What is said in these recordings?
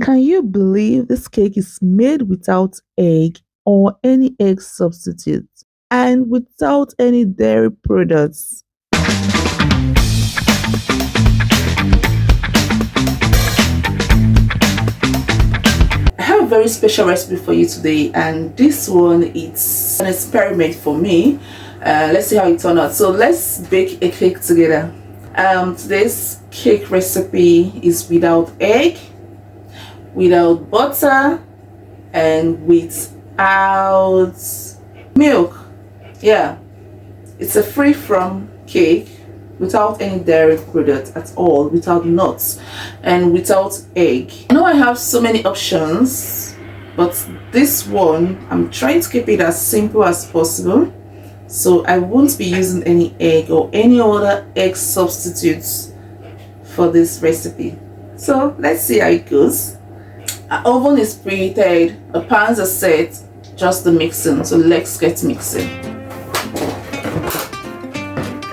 Can you believe this cake is made without egg or any egg substitute and without any dairy products? I have a very special recipe for you today, and this one it's an experiment for me. Let's see how it turned out. So let's bake a cake together. Today's cake recipe is without egg, without butter, and without milk. Yeah, it's a free from cake without any dairy product at all, without nuts, and without egg. I know I have so many options, but this one I'm trying to keep it as simple as possible, so I won't be using any egg or any other egg substitutes for this recipe. So let's see how it goes. Our oven is preheated, the pans are set, just the mixing, so let's get mixing.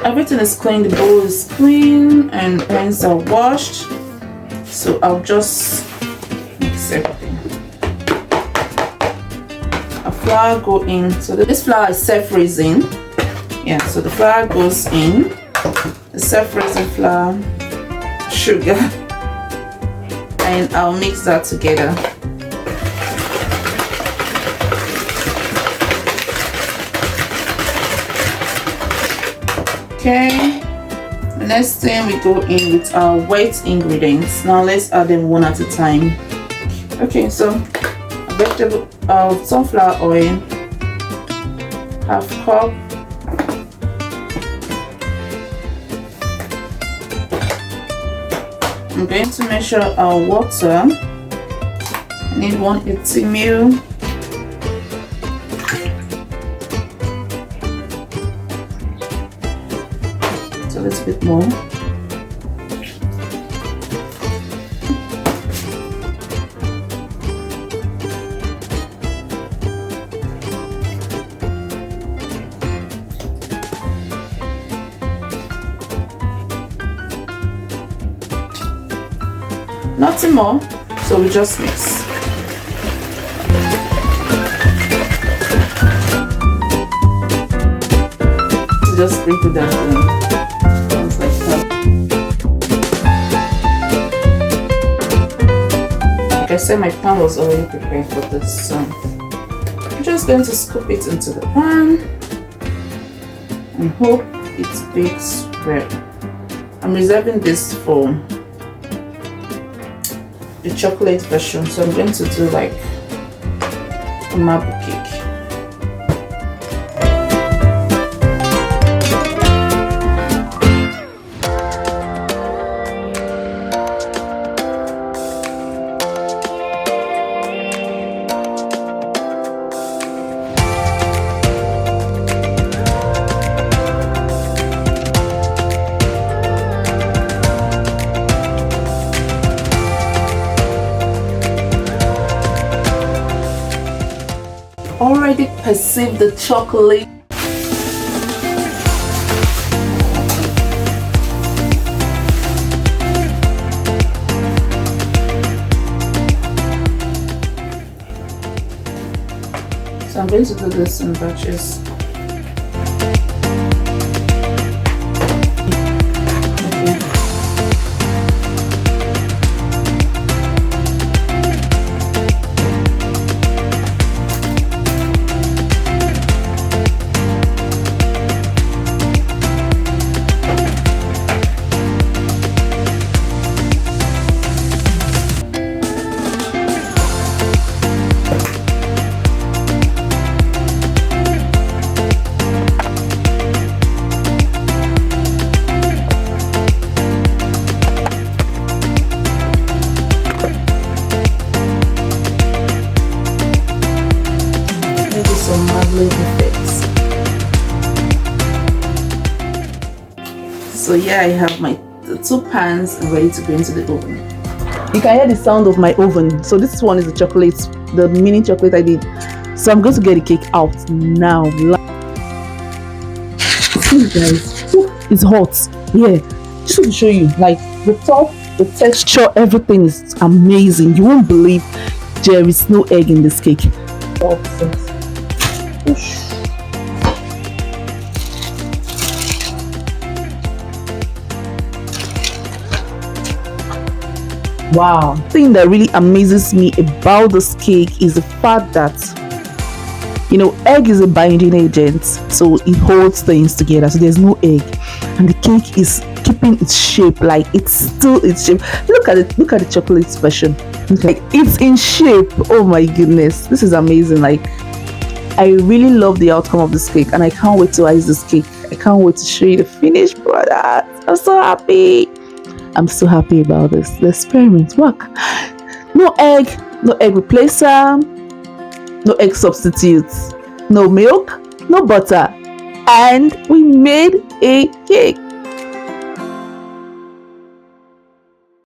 Everything is clean, the bowl is clean and hands are washed, so I'll just mix everything. A flour go in, so this flour is self-raising. Yeah, so the flour goes in, the self-raising flour, sugar, and I'll mix that together. Okay, the next thing we go in with our wet ingredients. Now let's add them one at a time. Okay, so vegetable sunflower oil, half cup. I'm going to measure our water. I need 180 ml. A little bit more. Nothing more, so we just mix. Just sprinkle that in. Like I said, my pan was already prepared for this, so I'm just going to scoop it into the pan and hope it bakes well. I'm reserving this for the chocolate version, so I'm going to do like a marble cake. Already perceive the chocolate. So I'm going to do this in batches. So yeah, I have the two pans ready to go into the oven. You can hear the sound of my oven. So this one is the chocolate, the mini chocolate I did. So I'm going to get the cake out now. See guys, it's hot. Yeah, just to show you, like the top The texture, everything is amazing. You won't believe there is no egg in this cake. Wow. The thing that really amazes me about this cake is the fact that, you know, egg is a binding agent, so it holds things together. So there's no egg, and the cake is keeping its shape, like it's still its shape. Look at it. Look at the chocolate version. Like it's in shape. Oh my goodness, this is amazing. Like I really love the outcome of this cake, and I can't wait to ice this cake. I can't wait to show you the finished product. I'm so happy. I'm so happy about this. The experiment work. No egg replacer, no egg substitutes, no milk, no butter, and we made a cake.